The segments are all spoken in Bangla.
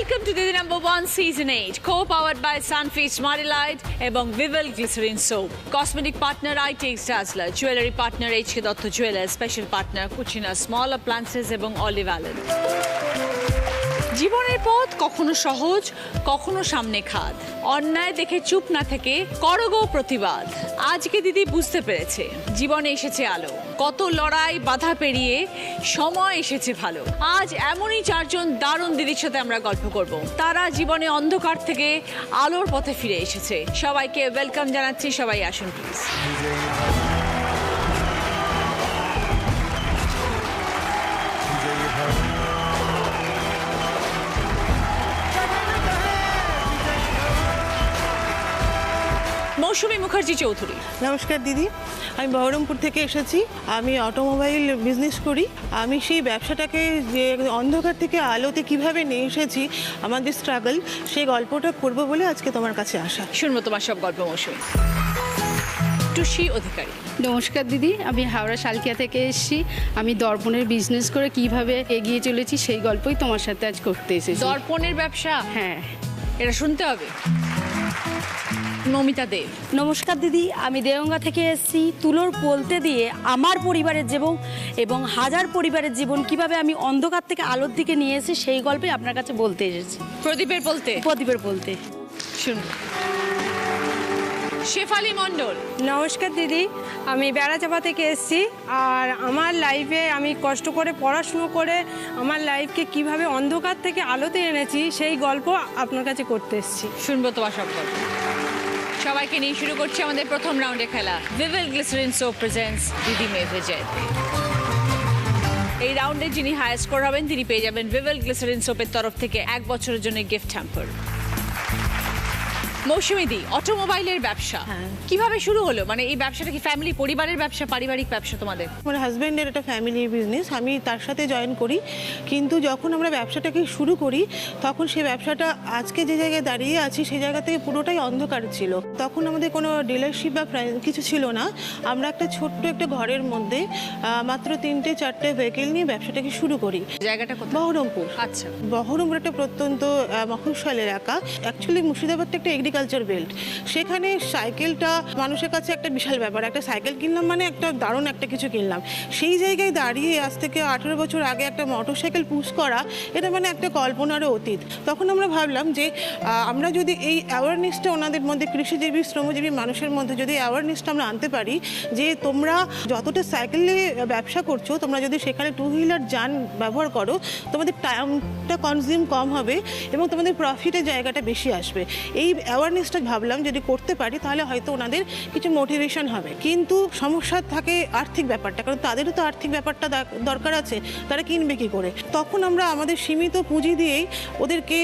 Welcome to the number 1 season 8, co-powered by Sunfeast Smarty এবং Vivel Glycerin Soap. Cosmetic partner iTax Dazzler, jewelry partner HK Dotto Jewelers, special partner Cucina Small Appliances এবং Olive Allen. জীবনের পথ কখনো সহজ, কখনো সামনে খাদ। অন্যায় দেখে চুপ না থেকে করো গো প্রতিবাদ। আজকে দিদি বুঝতে পেরেছে জীবনে এসেছে আলো, কত লড়াই বাধা পেরিয়ে সময় এসেছে ভালো। আজ এমনই চারজন দারুণ দিদির সাথে আমরা গল্প করব। তারা জীবনে অন্ধকার থেকে আলোর পথে ফিরে এসেছে। সবাইকে ওয়েলকাম জানাচ্ছি, সবাই আসুন প্লিজ। মৌসুমী মুখার্জি চৌধুরী। নমস্কার দিদি, আমি বহরমপুর থেকে এসেছি। আমি অটোমোবাইল বিজনেস করি। আমি সেই ব্যবসাটাকে যে অন্ধকার থেকে আলোতে কিভাবে নিয়ে এসেছি, আমাদের স্ট্রাগল, সেই গল্পটা করবো বলে আজকে তোমার কাছে আসা। শুনবো তোমার সব গল্প মৌসুমী। টুসি অধিকারী। নমস্কার দিদি, আমি হাওড়া শালকিয়া থেকে এসেছি। আমি দর্পণের বিজনেস করে কিভাবে এগিয়ে চলেছি সেই গল্পই তোমার সাথে আজ করতে এসেছি। দর্পণের ব্যবসা, হ্যাঁ, এটা শুনতে হবে। নমিতা দেব। নমস্কার দিদি, আমি দেওঙ্গা থেকে এসেছি। তুলোর বলতে দিয়ে আমার পরিবারের জীবন এবং হাজার পরিবারের জীবন কিভাবে আমি অন্ধকার থেকে আলোর দিকে নিয়ে এসেছি সেই গল্পে আপনার কাছে বলতে এসেছি। প্রদীপের বলতে। প্রদীপের বলতে। শুনুন। শেফালি মণ্ডল। নমস্কার দিদি, আমি বেড়াচাপা থেকে এসেছি। আর আমার লাইফে আমি কষ্ট করে পড়াশুনো করে আমার লাইফকে কিভাবে অন্ধকার থেকে আলোতে এনেছি সেই গল্প আপনার কাছে করতে এসেছি। শুনবো তোমার সব গল্প। সবাইকে নিয়ে শুরু করছি আমাদের প্রথম রাউন্ডে খেলা। ভিভেল গ্লিসারিন সোপ প্রেজেন্টস দিদি মে ভেজে। এই রাউন্ডে যিনি হাই স্কোর হবেন তিনি পেয়ে যাবেন ভিভেল গ্লিসারিন সোপের তরফ থেকে 1 বছরের জন্য গিফট হ্যাম্পার। মৌসুমী দি, অটোমোবাইলের ব্যবসা কিভাবে শুরু হলো? মানে এই ব্যবসাটা কি ফ্যামিলি, পরিবারের ব্যবসা, পারিবারিক ব্যবসা তোমাদের? আমার হাজব্যান্ডের একটা ফ্যামিলি বিজনেস, আমি তার সাথে জয়েন করি। কিন্তু যখন আমরা ব্যবসাটাকে শুরু করি তখন সেই ব্যবসাটা আজকে যে জায়গায় দাঁড়িয়ে আছি সেই জায়গা থেকে পুরোটাই অন্ধকার ছিল। তখন আমাদের কোনো ডিলারশিপ বা কিছু ছিল না। আমরা একটা ছোট্ট একটা ঘরের মধ্যে মাত্র 3-4টে ভেহিকেল নিয়ে ব্যবসাটাকে শুরু করি। জায়গাটা কোথায়? বহরমপুর। আচ্ছা। বহরমপুর একটা প্রত্যন্ত মফস্বল এলাকা। অ্যাকচুয়ালি মুর্শিদাবাদটা একটা এগ্রিকালচার বেল্ট। সেখানে সাইকেলটা মানুষের কাছে একটা বিশাল ব্যাপার। একটা সাইকেল কিনলাম মানে একটা দারুণ একটা কিছু কিনলাম। সেই জায়গায় দাঁড়িয়ে আজ থেকে 18 বছর আগে একটা মোটর সাইকেল পুশ করা, এটা মানে একটা কল্পনারও অতীত। তখন আমরা ভাবলাম যে আমরা যদি এই অ্যাওয়ারনেসটা ওনাদের মধ্যে, কৃষিজীবী শ্রমজীবী মানুষের মধ্যে যদি অ্যাওয়ারনেসটা আমরা আনতে পারি যে তোমরা যতটা সাইকেলে ব্যবসা করছো, তোমরা যদি সেখানে 2 হুইলার যান ব্যবহার করো, তোমাদের টাইমটা কনজিউম কম হবে এবং তোমাদের প্রফিটের জায়গাটা বেশি আসবে। এই অ্যাওয়ারনেসটা ভাবলাম যদি করতে পারি তাহলে হয়তো ওনাদের কিছু মোটিভেশন হবে। কিন্তু সমস্যা থাকে আর্থিক ব্যাপারটা, কারণ তাদেরও তো আর্থিক ব্যাপারটা দরকার আছে, তারা কিনবে কী করে। তখন আমরা আমাদের সীমিত পুঁজি দিয়েই ওদেরকে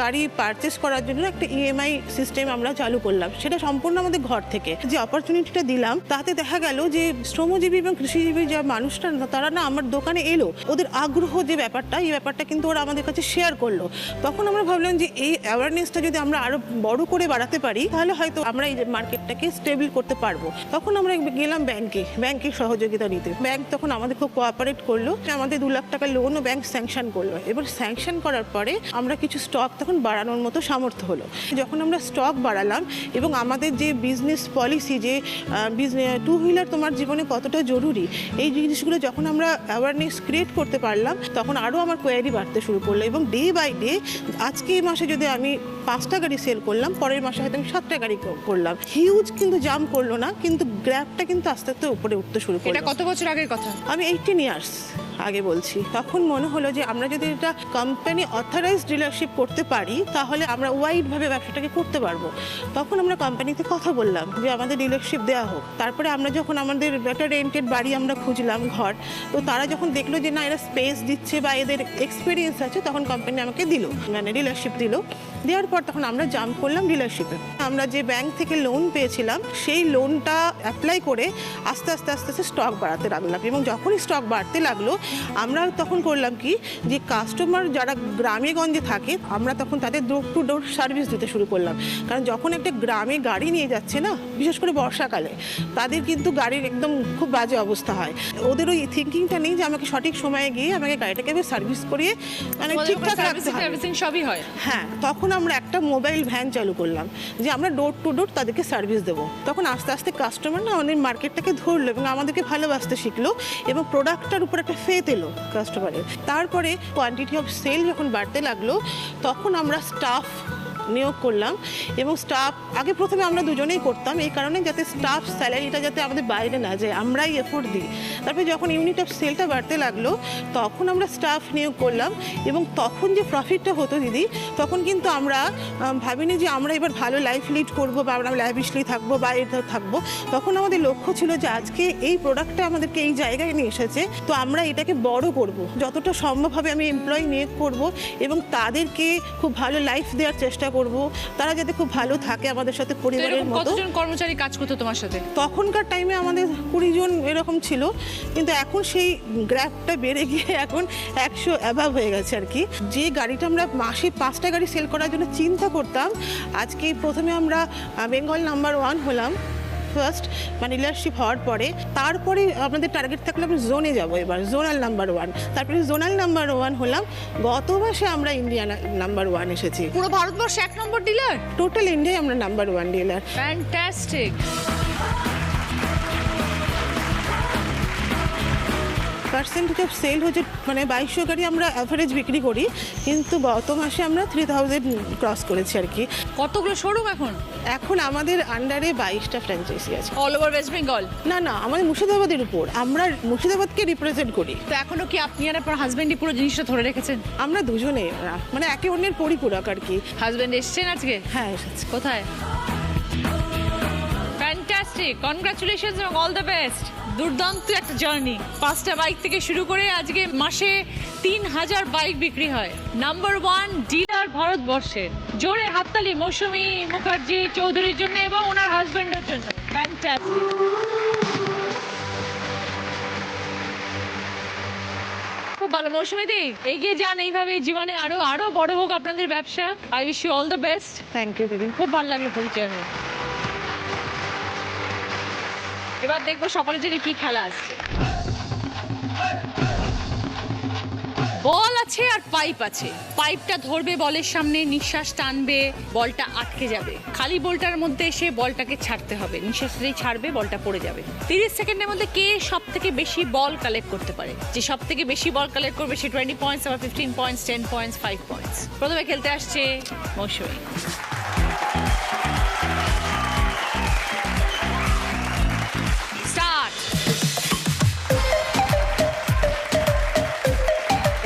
গাড়ি পারচেস করার জন্য একটা ইএমআই সিস্টেম আমরা চালু করলাম। সেটা সম্পূর্ণ আমাদের ঘর থেকে যে অপরচুনিটিটা দিলাম, তাতে দেখা গেল যে শ্রমজীবী এবং কৃষিজীবী যা মানুষটা তারা না আমার দোকানে এলো, ওদের আগ্রহ যে ব্যাপারটা, এই ব্যাপারটা কিন্তু ওরা আমাদের কাছে শেয়ার করলো। তখন আমরা ভাবলাম যে এই অ্যাওয়ারনেসটা যদি আমরা আরও বড় করে বাড়াতে পারি তাহলে হয়তো আমরা এই মার্কেটটাকে স্টেবল করতে পারবো। তখন আমরা গেলাম ব্যাংকের সহযোগিতা নিতে। ব্যাংক তখন আমাদের খুব কোঅপারেট করলো। আমাদের 2 লাখ টাকা লোনও ব্যাংক স্যাংশন করলো। এবার স্যাংশন করার পরে আমরা কিছু স্টক তখন বাড়ানোর মতো সামর্থ্য হলো। যখন আমরা স্টক বাড়ালাম এবং আমাদের যে বিজনেস পলিসি, যে 2 হুইলার তোমার জীবনে কতটা জরুরি, এই জিনিসগুলো যখন আমরা অ্যাওয়ারনেস ক্রিয়েট করতে পারলাম তখন আরও আমার কোয়ারি বাড়তে শুরু করলো। এবং ডে বাই ডে আজকে এই মাসে যদি আমি 5টা গাড়ি সেল করলাম, পরের মাসে হয়তো আমি 7টা গাড়ি করলাম। হিউজ কিন্তু জাম করলো না, কিন্তু গ্র্যাপটা কিন্তু আস্তে আস্তে উপরে উঠতে শুরু করলো। এটা কত বছর আগের কথা? আমি 18 ইয়ার্স আগে বলছি। তখন মনে হলো যে আমরা যদি এটা কোম্পানি অথরাইজড ডিলারশিপ করতে পারি তাহলে আমরা ওয়াইডভাবে ব্যবসাটাকে করতে পারবো। তখন আমরা কোম্পানিতে কথা বললাম যে আমাদের ডিলারশিপ দেওয়া হোক। তারপরে আমরা যখন আমাদের একটা রেন্টেড বাড়ি আমরা খুঁজলাম ঘর, তো তারা যখন দেখলো যে না এরা স্পেস দিচ্ছে বা এদের এক্সপিরিয়েন্স আছে, তখন কোম্পানি আমাকে দিল, মানে ডিলারশিপ দিল। দেওয়ার পর তখন আমরা জাম্প করলাম ডিলারশিপে। আমরা যে ব্যাংক থেকে লোন পেয়েছিলাম সেই লোনটা অ্যাপ্লাই করে আস্তে আস্তে স্টক বাড়াতে লাগলাম। এবং যখনই স্টক বাড়তে লাগলো আমরা তখন করলাম কি, যে কাস্টমার যারা গ্রামে গঞ্জে থাকে আমরা তখন তাদের ডোর টু ডোর সার্ভিস দিতে শুরু করলাম। কারণ যখন একটা গ্রামে গাড়ি নিয়ে যাচ্ছে না, বিশেষ করে বর্ষাকালে, তাদের কিন্তু গাড়ির একদম খুব বাজে অবস্থা হয়। ওদের ওই থিঙ্কিংটা নেই যে আমাকে সঠিক সময়ে গিয়ে আমাকে গাড়িটাকে সার্ভিস করিয়ে মানে ঠিকঠাক রাখতে হবে। সার্ভিসিং সবই হয়। হ্যাঁ, তখন আমরা একটা মোবাইল ভ্যান চালু করলাম যে আমরা ডোর টু ডোর তাদেরকে সার্ভিস দেবো। তখন আস্তে আস্তে কাস্টমার না আমাদের মার্কেটটাকে ধরলো এবং আমাদেরকে ভালোবাসতে শিখলো এবং প্রোডাক্টটার উপর একটা ফেথ এলো কাস্টমারের। তারপরে কোয়ান্টিটি অফ সেল যখন বাড়তে লাগলো তখন আমরা স্টাফ নিয়োগ করলাম এবং স্টাফ আগে প্রথমে আমরা দুজনেই করতাম, এই কারণে যাতে স্টাফ স্যালারিটা যাতে আমাদের বাইরে না যায়, আমরাই এফোর্ট দিই। তারপরে যখন ইউনিট অফ সেলটা বাড়তে লাগলো তখন আমরা স্টাফ নিয়োগ করলাম এবং তখন যে প্রফিটটা হতো দিদি, তখন কিন্তু আমরা ভাবিনি যে আমরা এবার ভালো লাইফ লিড করবো বা আমরা ল্যাভিশলি থাকবো বা এটা থাকবো। তখন আমাদের লক্ষ্য ছিল যে আজকে এই প্রোডাক্টটা আমাদেরকে এই জায়গায় নিয়ে এসেছে, তো আমরা এটাকে বড় করব, যতটা সম্ভব হবে আমি এমপ্লয়ি নিয়োগ করব এবং তাদেরকে খুব ভালো লাইফ দেওয়ার চেষ্টা করব, তারা যাতে খুব ভালো থাকে আমাদের সাথে পরিবারের মতো। কতজন কর্মচারী কাজ করতো তোমার সাথে? তখনকার টাইমে আমাদের 20 জন এরকম ছিল, কিন্তু এখন সেই গ্র্যাপটা বেড়ে গিয়ে এখন 100 অ্যাভাব হয়ে গেছে আর কি। যে গাড়িটা আমরা মাসে 5টা গাড়ি সেল করার জন্য চিন্তা করতাম, আজকে প্রথমে আমরা বেঙ্গল নাম্বার 1 হলাম ফার্স্ট, মানে লিডারশিপ হওয়ার পরে। তারপরে আমাদের টার্গেট থাকলো আমি জোনে যাবো, এবার জোনাল নাম্বার 1, তারপরে জোনাল নাম্বার 1 হলাম। গত মাসে আমরা ইন্ডিয়া নাম্বার 1 এসেছি। পুরো ভারতবর্ষে 1 নম্বর ডিলার? টোটাল ইন্ডিয়ায় আমরা number 1 dealer. Fantastic. Percentage of sale হচ্ছে মানে 2200 গাড়ি আমরা অ্যাভারেজ বিক্রি করি, কিন্তু গত মাসে আমরা 3000 ক্রস করেছি আর কি। কতগুলো শোরুম এখন? এখন আমাদের আন্ডারে 22টা ফ্র্যাঞ্চাইজি আছে। All over West Bengal? না না, আমাদের মুর্শিদাবাদের উপর, আমরা মুর্শিদাবাদকে রিপ্রেজেন্ট করি। তো এখনো কি আপনি আর আপনার হাজবেন্ডই পুরো জিনিসটা ধরে রেখেছেন? আমরা দুজনেই মানে একে অন্যের পরিপূরক আর কি। হাজবেন্ড এসছেন আজকে? হ্যাঁ এসেছি। কোথায়? ফ্যান্টাস্টিক, কনগ্রাচুলেশনস এবং অল দ্য বেস্ট। দুর্দান্ত একটা জার্নি। 5টা বাইক থেকে শুরু করে আজকে মাসে 3000 বাইক বিক্রি হয়। নাম্বার 1 ডিলার ভারতবর্ষের। জোরে হাততালি মৌসুমী মুখার্জি চৌধুরীর জন্য এবং ওনার হাজবেন্ডের জন্য। ফ্যান্টাস্টিক। খুব ভালো মৌসুমী দি, এগিয়ে যান এইভাবে জীবনে, আরো আরো বড় হোক আপনাদের ব্যবসা। I wish you all the best. Thank you দিদি। খুব ভালো লাগলো পরিচয় হয়ে। এবার দেখবো সকালের জন্য কি খেলা আসছে। বল আছে আর পাইপ আছে। পাইপটা ধরবে বলের সামনে, নিঃশ্বাস টানবে, বলটা আটকে যাবে। খালি বলটার মধ্যে এসে বলটাকে ছাড়তে হবে, নিঃশ্বাসটাই ছাড়বে, বলটা পড়ে যাবে। 30 সেকেন্ডের মধ্যে কে সব থেকে বেশি বল কালেক্ট করতে পারে, যে সব থেকে বেশি বল কালেক্ট করবে সে 20 পয়েন্টস, আবার 15 পয়েন্টস, 10 পয়েন্টস, 5 পয়েন্টস। প্রথমে খেলতে আসছে মৌসুমী। স্টার্ট।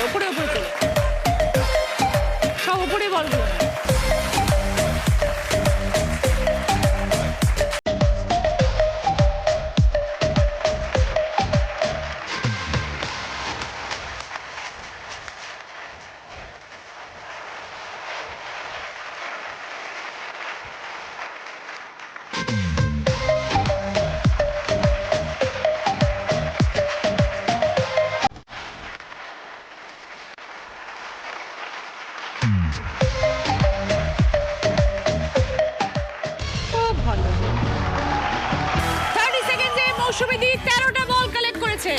উপরে উপরে চলে সব উপরে বলবো। খুব ভালো। 30 সেকেন্ডে মৌসুমী দি 13টা বল কালেক্ট করেছে।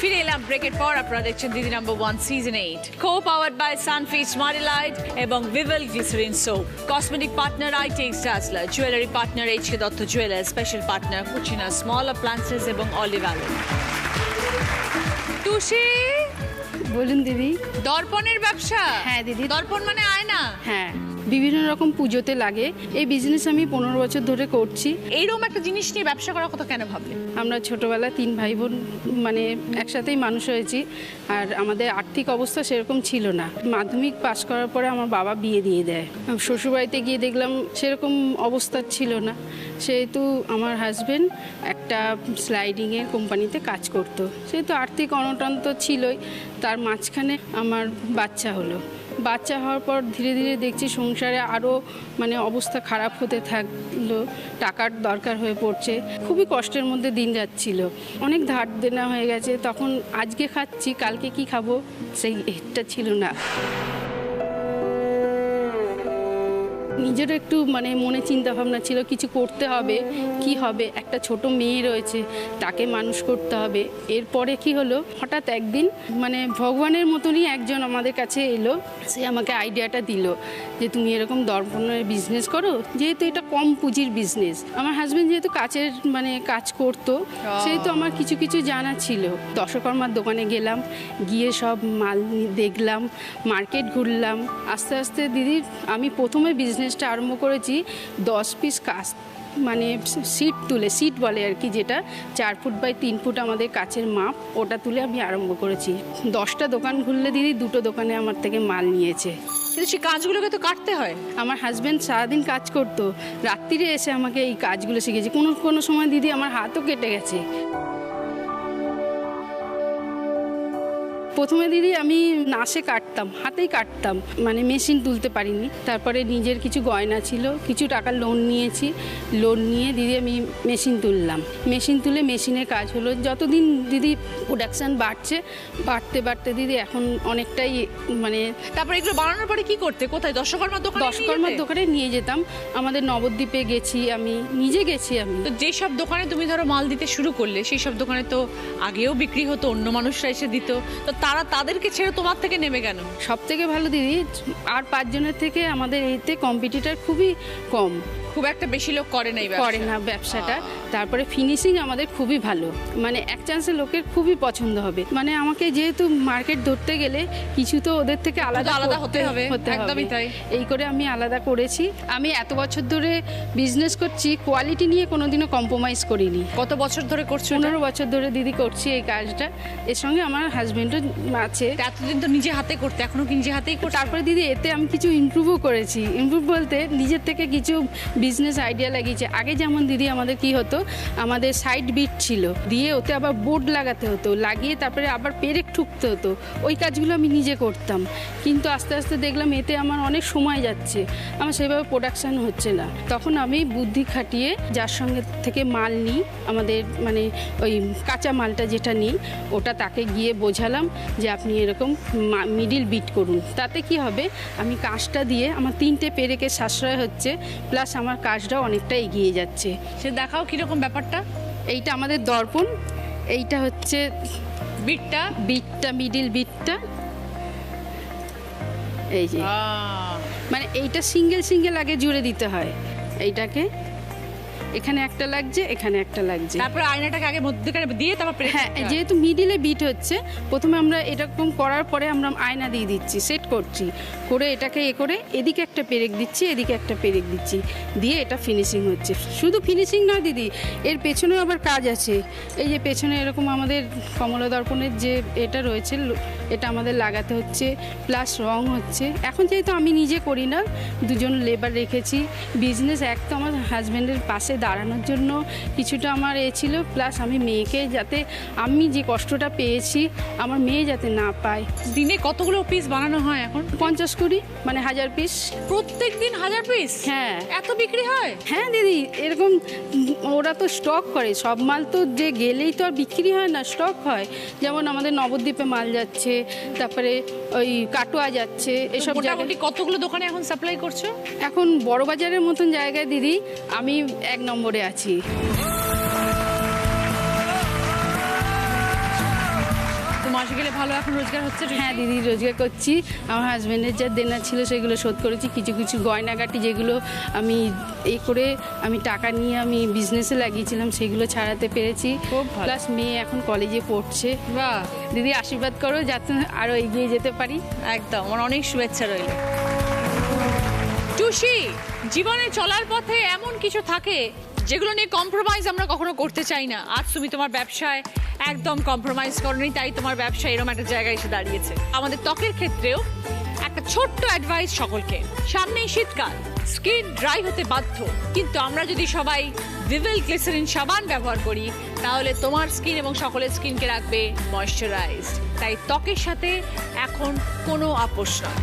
ফিরে এলাম ব্রেকের পর। আপনারা দেখছেন Didi number 1 season 8, co powered by Sunfeast Marie Light এবং Vivel glycerin soap. Cosmetic partner Eyetex Dazzler, jewellery partner HK Dutta jewellers, special partner Cucina small appliances এবং অলিভ অয়েল। তুষি, বলুন দিদি। দর্পণের ব্যবসা? হ্যাঁ দিদি। দর্পণ মানে আয়না? হ্যাঁ, বিভিন্ন রকম পুজোতে লাগে। এই বিজনেস আমি 15 বছর ধরে করছি। এইরকম একটা জিনিস নিয়ে ব্যবসা করার কথা কেন ভাবলে? আমরা ছোটবেলা 3 ভাই বোন মানে একসাথেই মানুষ হয়েছি, আর আমাদের আর্থিক অবস্থা সেরকম ছিল না। মাধ্যমিক পাশ করার পরে আমার বাবা বিয়ে দিয়ে দেয়। শ্বশুরবাড়িতে গিয়ে দেখলাম সেরকম অবস্থা ছিল না, সেহেতু আমার হাজবেন্ড একটা স্লাইডিংয়ের কোম্পানিতে কাজ করতো, সেহেতু আর্থিক অনটন তো ছিলই। তার মাঝখানে আমার বাচ্চা হলো। বাচ্চা হওয়ার পর ধীরে ধীরে দেখছি সংসারে আরও মানে অবস্থা খারাপ হতে থাকলো, টাকার দরকার হয়ে পড়ছে, খুবই কষ্টের মধ্যে দিন যাচ্ছিল, অনেক ধার দেনা হয়ে গেছে। তখন আজকে খাচ্ছি, কালকে কি খাবো সেই এটা ছিল না। নিজেরও একটু মানে মনে চিন্তা ভাবনা ছিল কিছু করতে হবে, কি হবে, একটা ছোট মেয়ে রয়েছে তাকে মানুষ করতে হবে। এরপরে কি হলো, হঠাৎ একদিন মানে ভগবানের মতনই একজন আমাদের কাছে এলো, সে আমাকে আইডিয়াটা দিল যে তুমি এরকম দর্পণের বিজনেস করো, যেহেতু এটা কম পুঁজির বিজনেস। আমার হাজব্যান্ড যেহেতু কাচের মানে কাজ করতো, সেহেতু আমার কিছু কিছু জানা ছিল। দশকর্মার দোকানে গেলাম, গিয়ে সব মাল দেখলাম, মার্কেট ঘুরলাম। আস্তে আস্তে দিদি আমি প্রথমে বিজনেসটা আরম্ভ করেছি 10 পিস কাচ মানে সিট তুলে, সিট বলে আর কি, যেটা 4 ফুট বাই 3 ফুট আমাদের কাচের মাপ, ওটা তুলে আমি আরম্ভ করেছি। 10টা দোকান ঘুরলে দিদি 2টো দোকানে আমার থেকে মাল নিয়েছে। কিন্তু সেই কাজগুলোকে তো কাটতে হয়। আমার হাজব্যান্ড সারাদিন কাজ করতো, রাত্রিরে এসে আমাকে এই কাজগুলো শিখেছে। কোনো কোনো সময় দিদি আমার হাতও কেটে গেছে। প্রথমে দিদি আমি নাশে কাটতাম, হাতেই কাটতাম, মানে মেশিন তুলতে পারিনি। তারপরে নিজের কিছু গয়না ছিল, কিছু টাকা লোন নিয়েছি, লোন নিয়ে দিদি আমি মেশিন তুললাম। মেশিন তুলে মেশিনের কাজ হলো। যতদিন দিদি প্রোডাকশান বাড়ছে, বাড়তে বাড়তে দিদি এখন অনেকটাই মানে। তারপরে এগুলো বানানোর পরে কি করতে, কোথায়? দশকর্মার দোকানে নিয়ে যেতাম। আমাদের নবদ্বীপে গেছি, আমি নিজে গেছি। আমি তো যেসব দোকানে তুমি ধরো মাল দিতে শুরু করলে, সেই সব দোকানে তো আগেও বিক্রি হতো, অন্য মানুষরা এসে দিত, তো তাদেরকে ছেড়ে তোমার থেকে নেমে কেন? সব থেকে ভালো দিদি, আর 5 জনের থেকে আমাদের এতে কম্পিটিটর খুবই কম, খুব একটা বেশি লোক করে না ব্যবসাটা। তারপরে ফিনিশিং আমাদের খুবই ভালো, মানে এক চান্সে লোকের খুবই পছন্দ হবে। মানে আমাকে যেহেতু মার্কেট ধরতে গেলে কিছু তো ওদের থেকে আলাদা হতে হবে, একদমই তাই। এই করে আমি আলাদা করেছি। আমি এত বছর ধরে বিজনেস করছি, কোয়ালিটি নিয়ে কোনোদিনও কম্প্রোমাইজ করিনি। কত বছর ধরে করছো? 15 বছর ধরে দিদি করছি এই কাজটা। এর সঙ্গে আমার হাজবেন্ডও আছে। এতদিন তো নিজে হাতে করতে, এখনো কি নিজে হাতেই করতে? তারপরে দিদি এতে আমি কিছু ইমপ্রুভও করেছি। ইমপ্রুভ বলতে নিজের থেকে কিছু বিজনেস আইডিয়া লাগিয়েছে। আগে যেমন দিদি আমাদের কি হতো, আমাদের সাইড বিট ছিল, দিয়ে ওতে আবার বোর্ড লাগাতে হতো, লাগিয়ে তারপরে আবার পেরেক ঠুকতে হতো। ওই কাজগুলো আমি নিজে করতাম, কিন্তু আস্তে আস্তে দেখলাম এতে আমার অনেক সময় যাচ্ছে, আমার সেভাবে প্রোডাকশান হচ্ছে না। তখন আমি বুদ্ধি খাটিয়ে যার সঙ্গে থেকে মাল নিই, আমাদের মানে ওই কাঁচা মালটা যেটা নিই, ওটা তাকে গিয়ে বোঝালাম যে আপনি এরকম মিডিল বিট করুন। তাতে কি হবে, আমি কাজটা দিয়ে আমার 3টে পেরেকের সাশ্রয় হচ্ছে, প্লাস আমার কাজটাও অনেকটা এগিয়ে যাচ্ছে। সে দেখাও কিরকম ব্যাপারটা। এইটা আমাদের দর্পণ, এইটা হচ্ছে বিটটা মিডিল বিটটা, এই যে মানে এইটা সিঙ্গেল আগে জুড়ে দিতে হয়। এইটাকে এখানে একটা লাগছে, এখানে একটা লাগছে। তারপর আয়নাটাকে আগে মধ্যখানে দিয়ে তারপর হ্যাঁ, যেহেতু মিডিলে বিট হচ্ছে, প্রথমে আমরা এরকম করার পরে আমরা আয়না দিয়ে দিচ্ছি, সেট করছি, করে এটাকে করে এদিকে একটা পেরেক দিচ্ছি, এদিকে একটা পেরেক দিচ্ছি, দিয়ে এটা ফিনিশিং হচ্ছে। শুধু ফিনিশিং নয় দিদি, এর পেছনেও আবার কাজ আছে। এই যে পেছনে এরকম আমাদের কমলা দর্পণের যে এটা রয়েছে, এটা আমাদের লাগাতে হচ্ছে, প্লাস রং হচ্ছে। এখন যেহেতু আমি নিজে করি না, 2জন লেবার রেখেছি। বিজনেস এক তো আমার হাজব্যান্ডের পাশে দাঁড়ানোর জন্য কিছুটা আমার ছিল, প্লাস আমি মেয়েকে যাতে আমি যে কষ্টটা পেয়েছি আমার মেয়ে যাতে না পায়। দিনে কতগুলো পিস বানানো হয় এখন? 50-20 মানে 1000 পিস। প্রত্যেক দিন 1000 পিস? হ্যাঁ। এত বিক্রি হয়? হ্যাঁ দিদি, এরকম ওরা তো স্টক করে, সব মাল তো যে গেলেই তো আর বিক্রি হয় না, স্টক হয়। যেমন আমাদের নবদ্বীপে মাল যাচ্ছে, তারপরে ওই কাটোয়া যাচ্ছে, এসব মোটামুটি কতগুলো দোকানে এখন সাপ্লাই করছো? এখন বড় বাজারের মতন জায়গায় দিদি আমি 1 নম্বরে আছি। তো মাসে গেলে ভালো এখন রোজগার হচ্ছে? হ্যাঁ দিদি, রোজগার করছি। আমার হাজব্যান্ডের যা দেনা ছিল সেগুলো শোধ করেছি, কিছু কিছু গয়নাগাটি যেগুলো আমি করে আমি টাকা নিয়ে আমি বিজনেসে লাগিয়েছিলাম সেগুলো ছাড়াতে পেরেছি। প্লাস মেয়ে এখন কলেজে পড়ছে। বাহ দিদি, আশীর্বাদ করো যাতে আরও এগিয়ে যেতে পারি। একদম, আমার অনেক শুভেচ্ছা রইল। টুসি, জীবনে চলার পথে এমন কিছু থাকে যেগুলো নিয়ে কম্প্রোমাইজ আমরা কখনো করতে চাই না। আজ তুমি তোমার ব্যবসায় একদম কম্প্রোমাইজ করোনি, তাই তোমার ব্যবসা এরকম একটা জায়গায় এসে দাঁড়িয়েছে। আমাদের ত্বকের ক্ষেত্রেও একটা ছোট্ট অ্যাডভাইস সকলকে, সামনেই শীতকাল, স্কিন ড্রাই হতে বাধ্য, কিন্তু আমরা যদি সবাই ভিভেল গ্লিসারিন সাবান ব্যবহার করি তাহলে তোমার স্কিন এবং সকলের স্কিনকে রাখবে ময়েশ্চারাইজড। তাই ত্বকের সাথে এখন কোনো আপোষ নয়।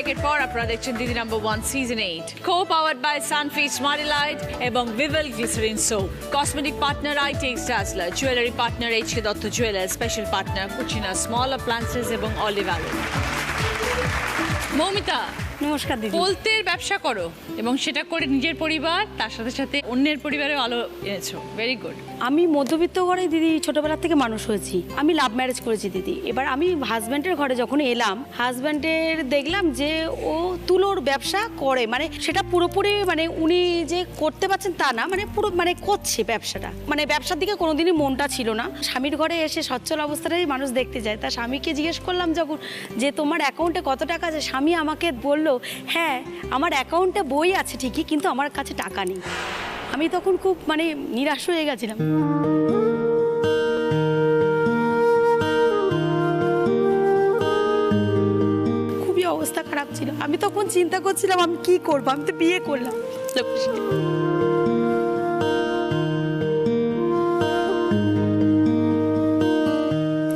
ব্রেকের পর আপনারা দেখছেন Didi number 1 season 8 co powered by Sunfeast smart light এবং Vivel glycerin soap cosmetic partner Eyetex Dazzler jewellery partner HK Dutta jewellers special partner Cucina small appliances এবং অলিভ অয়েল। মৌমিতা, নমস্কার দিদি। পোলতের ব্যবসা করো এবং সেটা করে নিজের পরিবার তার সাথে সাথে অন্যের পরিবারেও আলো এনেছো, ভেরি গুড। আমি মধ্যবিত্ত ঘরে দিদি ছোটবেলা থেকে মানুষ হয়েছি। আমি লাভ ম্যারেজ করেছি দিদি। এবার আমি হাজব্যান্ডের ঘরে যখন এলাম, হাজব্যান্ডের দেখলাম যে ও তুলোর ব্যবসা করে, মানে সেটা পুরোপুরি মানে উনি যে করতে পারছেন তা না, মানে পুরো মানে করছে ব্যবসাটা, মানে ব্যবসার দিকে কোনোদিনই মনটা ছিল না। স্বামীর ঘরে এসে সচ্ছল অবস্থাটাই মানুষ দেখতে যায়। তা স্বামীকে জিজ্ঞেস করলাম যখন যে তোমার অ্যাকাউন্টে কত টাকা আছে, স্বামী আমাকে বলল হ্যাঁ আমার অ্যাকাউন্টে বই আছে ঠিকই, কিন্তু আমার কাছে টাকা নেই। আমি তখন খুব মানে নিরাশ হয়ে গেছিলাম। খুবই অবস্থা খারাপ ছিল। আমি তখন চিন্তা করছিলাম আমি কি করবো, আমি তো বিয়ে করলাম।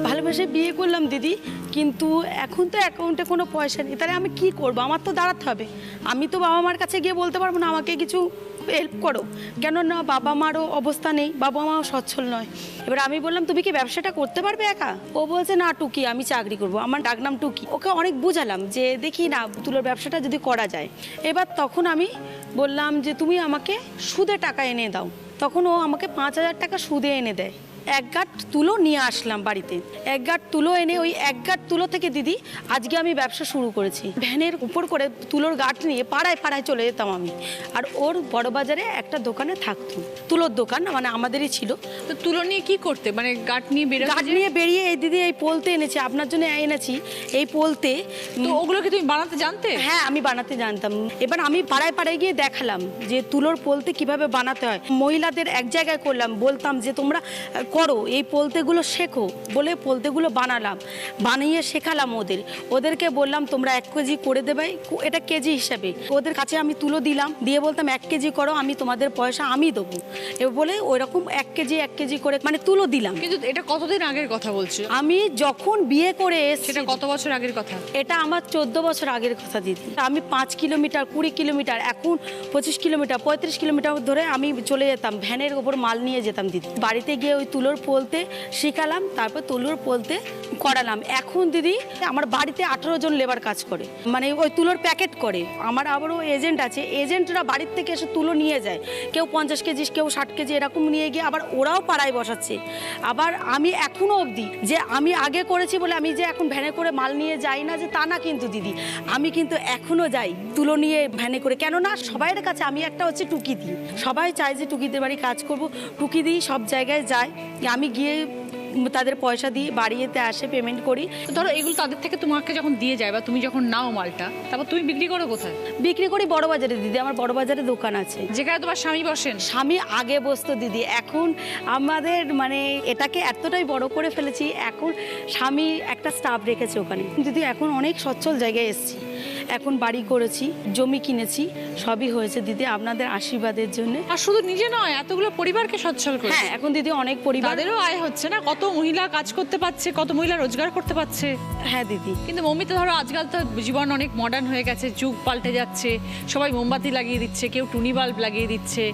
ভালোবেসে বিয়ে করলাম দিদি, কিন্তু এখন তো অ্যাকাউন্টে কোনো পয়সা নেই। তাহলে আমি কি করব? আমার তো দাঁড়াতে হবে। আমি তো বাবা মার কাছে গিয়ে বলতে পারবো না আমাকে কিছু হেল্প করো, কেন না বাবা মারও অবস্থা নেই, বাবা মাও সচ্ছল নয়। এবার আমি বললাম তুমি কি ব্যবসাটা করতে পারবে একা? ও বলছে না টুকি, আমি চাকরি করব। আমার ডাকনাম টুকি। ওকে অনেক বুঝালাম যে দেখি না তুলোর ব্যবসাটা যদি করা যায়। এবার তখন আমি বললাম যে তুমি আমাকে সুদে টাকা এনে দাও। তখন ও আমাকে 5,000 টাকা সুদে এনে দেয়। 1 গাঁট তুলো নিয়ে আসলাম বাড়িতে। 1 গাঁট তুলো এনে ওই 1 গাঁট তুলো থেকে দিদি আজকে আমি ব্যবসা শুরু করেছি। ভ্যানের উপর করে তুলোর গাঁট নিয়ে পাড়ায় পাড়ায় চলে যেতাম আমি। আর ওর বড় বাজারে একটা দোকানে থাকতো, তুলোর দোকান, মানে আমাদেরই ছিল। তো তুলো নিয়ে কি করতে, মানে গাঁট নিয়ে বেরোতে? গাঁট নিয়ে বেরিয়ে এই দিদি এই পোলতে এনেছি, আপনার জন্য এনেছি এই পোলতে। তো ওগুলোকে তুমি বানাতে জানতে? হ্যাঁ আমি বানাতে জানতাম। এবার আমি পাড়ায় পাড়ায় গিয়ে দেখালাম যে তুলোর পোলতে কিভাবে বানাতে হয়। মহিলাদের এক জায়গায় করলাম, বলতাম যে তোমরা করো এই পোলতেগুলো শেখো, বলে পোলতেগুলো বানালাম, বানিয়ে শেখালাম ওদেরকে বললাম তোমরা 1 কেজি করে দেবে, এটা কেজি হিসাবে। ওদের কাছে আমি তুলো দিলাম, দিয়ে বলতাম 1 কেজি করো, আমি তোমাদের পয়সা আমি দেবো। এবার বলে ওইরকম 1 কেজি করে মানে তুলো দিলাম। কিন্তু এটা কতদিন আগের কথা বলছো? আমি যখন বিয়ে করে এসেছি। সেটা কত বছর আগের কথা? এটা আমার 14 বছর আগের কথা দিদি। আমি 5 কিলোমিটার 20 কিলোমিটার, এখন 25 কিলোমিটার 35 কিলোমিটার ধরে আমি চলে যেতাম, ভ্যানের ওপর মাল নিয়ে যেতাম দিদি। বাড়িতে গিয়ে ওই তুলোর পোলতে শিখালাম, তারপর তুলোর পোলতে করালাম। এখন দিদি আমার বাড়িতে 18 জন লেবার কাজ করে, মানে ওই তুলোর প্যাকেট করে। আমার আবারও এজেন্ট আছে, এজেন্টরা বাড়ির থেকে এসে তুলো নিয়ে যায়, কেউ 50 কেজি কেউ 60 কেজি এরকম নিয়ে গিয়ে আবার ওরাও পাড়ায় বসাচ্ছে। আবার আমি এখনো অবধি যে আমি আগে করেছি বলে আমি যে এখন ভ্যানে করে মাল নিয়ে যাই না যে তা না, কিন্তু দিদি আমি কিন্তু এখনো যাই তুলো নিয়ে ভ্যানে করে। কেননা সবাইয়ের কাছে আমি একটা হচ্ছে টুকি দিই, সবাই চায় যে টুকিদের বাড়ি কাজ করব, টুকি দিই, সব জায়গায় যায়। আমি গিয়ে তাদের পয়সা দিই, বাড়িতে আসে পেমেন্ট করি। ধরো এগুলো তাদের থেকে তোমাকে যখন দিয়ে যায় বা তুমি যখন নাও মালটা, তারপর তুমি বিক্রি করো কোথায়? বিক্রি করি বড় বাজারে দিদি, আমার বড় বাজারে দোকান আছে। যেখানে তোমার স্বামী বসেন? স্বামী আগে বসতো দিদি, এখন আমাদের মানে এটাকে এতটাই বড় করে ফেলেছি, এখন স্বামী একটা স্টাফ রেখেছে ওখানে। দিদি এখন অনেক সচ্ছল জায়গায় এসেছি, এখন বাড়ি করেছি, জমি কিনেছি, সবই হয়েছে দিদি আপনাদের আশীর্বাদের জন্য। আর শুধু নিজে নয়, এতগুলো পরিবারকে সচ্ছল করে। হ্যাঁ এখন দিদি অনেক পরিবার, তাদেরও আয় হচ্ছে না, কত মহিলা কাজ করতে পারছে, কত মহিলা রোজগার করতে পারছে। হ্যাঁ দিদি। কিন্তু মৌমিতা ধরো আজকাল তো জীবন অনেক মডার্ন হয়ে গেছে, যুগ পাল্টে যাচ্ছে, সবাই মোমবাতি লাগিয়ে দিচ্ছে, কেউ টুনি বাল্ব লাগিয়ে দিচ্ছে,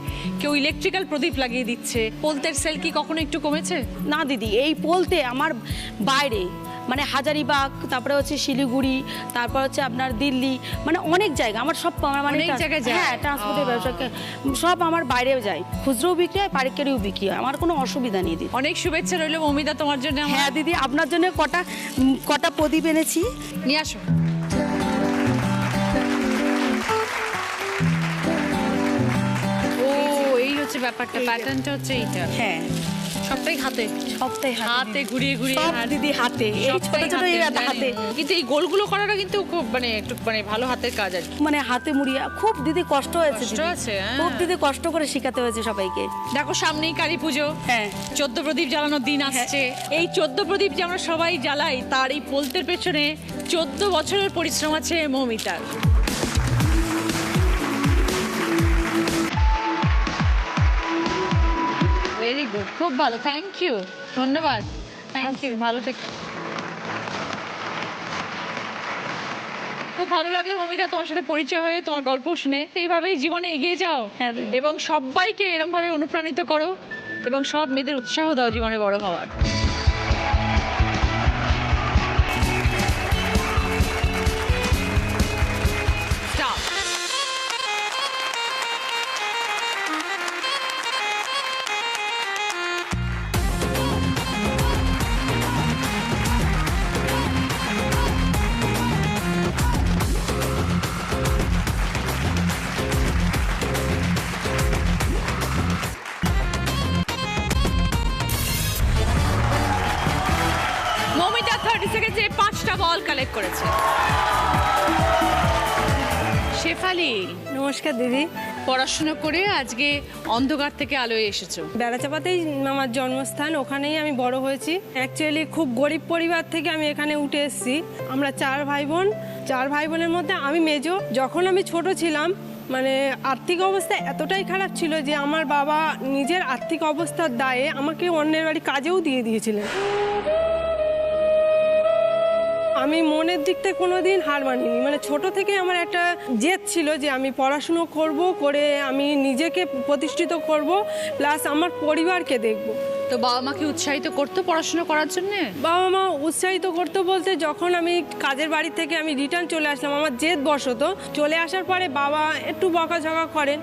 কেউ ইলেকট্রিক্যাল প্রদীপ লাগিয়ে দিচ্ছে। পোলতের সেল কি কখনো একটু কমেছে? না দিদি, এই পোলতে আমার বাইরে মানে হাজারিবাগ, তারপরে হচ্ছে শিলিগুড়ি, তারপর হচ্ছে আপনার দিল্লি, মানে অনেক জায়গা আমার সব মানে অনেক জায়গায় যায়। হ্যাঁ ট্রান্সপোর্টের ব্যবসা সব আমার বাইরেও যায়, খুচরোও বিক্রি হয় পাইকারিও বিক্রি হয়, আমার কোনো অসুবিধা নেই দিদি। অনেক শুভেচ্ছা রইল মৌমিতা তোমার জন্য। হ্যাঁ দিদি আপনার জন্য কটা প্রদীপ এনেছি, নিয়ে আসো। ও এই হচ্ছে ব্যাপারটা, প্যাটার্নটা হচ্ছে এইটা। হ্যাঁ সবটাই হাতে, সবটাই হাতে ঘুরিয়ে ঘুরিয়ে সব দিদি হাতে, এই ছোট সবটাই ছোট এই জানি। হাতে। কিন্তু এই গোলগুলো করাটা কিন্তু খুব মানে একটু মানে ভালো হাতের কাজ আর কি। মানে হাতে মুড়িয়ে খুব দিদি কষ্ট হয়েছে, কষ্ট দিদি। আছে, হ্যাঁ। খুব দিদি কষ্ট করে শেখাতে হয়েছে সবাইকে। দেখো সামনেই কালী পুজো, হ্যাঁ 14 প্রদীপ জ্বালানোর দিন আসছে। এই 14 প্রদীপ যে আমরা সবাই জ্বালাই, তার এই পোলতের পেছনে 14 বছরের পরিশ্রম আছে মৌমিতার। ভেরি গুড, খুব ভালো, থ্যাংক ইউ, ধন্যবাদ, থ্যাংক ইউ, ভালো থেকো। খুব ভালো লাগলো মমিতা তোমার সাথে পরিচয় হয়ে, তোমার গল্প শুনে। এইভাবেই জীবনে এগিয়ে যাও এবং সবাইকে এরকম ভাবে অনুপ্রাণিত করো এবং সব মেয়েদের উৎসাহ দাও জীবনে বড় হওয়ার। Stop. মমিতা 30 সেকেন্ডে 5টা বল কালেক্ট করেছে। শেফালি, নমস্কার দিদি। পড়াশোনা করে আজকে অন্ধকার থেকে আলোয় এসেছো। বেড়াচাপাতেই আমার জন্মস্থান, ওখানেই আমি বড় হয়েছি। অ্যাকচুয়ালি খুব গরিব পরিবার থেকে আমি এখানে উঠে এসেছি। আমরা 4 ভাই বোন, 4 ভাই বোনের মধ্যে আমি মেজো। যখন আমি ছোট ছিলাম মানে আর্থিক অবস্থা এতটাই খারাপ ছিল যে আমার বাবা নিজের আর্থিক অবস্থার দায়ে আমাকে অন্যের বাড়ি কাজেও দিয়ে দিয়েছিলেন। আমি মনের দিক থেকে কোনোদিন হার মানিনি, মানে ছোট থেকে আমার একটা জেদ ছিল যে আমি পড়াশুনো করব, করে আমি নিজেকে প্রতিষ্ঠিত করব, প্লাস আমার পরিবারকে দেখব। তো বাবা মাকে উৎসাহিত করতো পড়াশোনা করার জন্য? বাবা মা উৎসাহিত করতে বলতে যখন আমি কাজের বাড়ি থেকে আমি রিটার্ন চলে আসলাম, আমার জেদ বশত চলে আসার পরে বাবা একটু বকাঝকা করেন,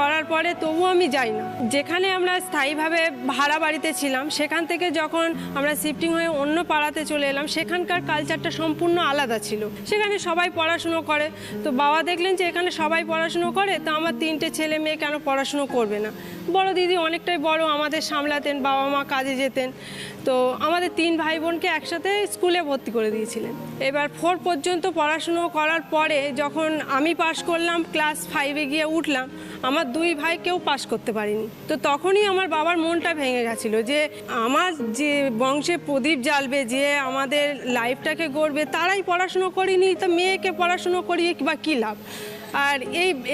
করার পরে তবু আমি যাই না। যেখানে আমরা স্থায়ীভাবে ভাড়া বাড়িতে ছিলাম সেখান থেকে যখন আমরা শিফটিং হয়ে অন্য পাড়াতে চলে এলাম, সেখানকার কালচারটা সম্পূর্ণ আলাদা ছিল। সেখানে সবাই পড়াশুনো করে, তো বাবা দেখলেন যে এখানে সবাই পড়াশুনো করে, তো আমার 3টে ছেলে মেয়ে কেন পড়াশুনো করবে না। বড় দিদি অনেকটাই বড়, আমাদের সামলাতেন, বাবা মা কাজে যেতেন, তো আমাদের 3 ভাই বোনকে একসাথে স্কুলে ভর্তি করে দিয়েছিলেন। এবার 4 পর্যন্ত পড়াশুনো করার পরে যখন আমি পাশ করলাম, ক্লাস 5-এ গিয়ে উঠলাম, আমার 2 ভাই কেউ পাশ করতে পারেনি। তো তখনই আমার বাবার মনটা ভেঙে গেছিলো যে আমার যে বংশে প্রদীপ জ্বালবে, যে আমাদের লাইফটাকে গড়বে, তারাই পড়াশুনো করিনি, তো মেয়েকে পড়াশুনো করিয়ে বা কী লাভ। আর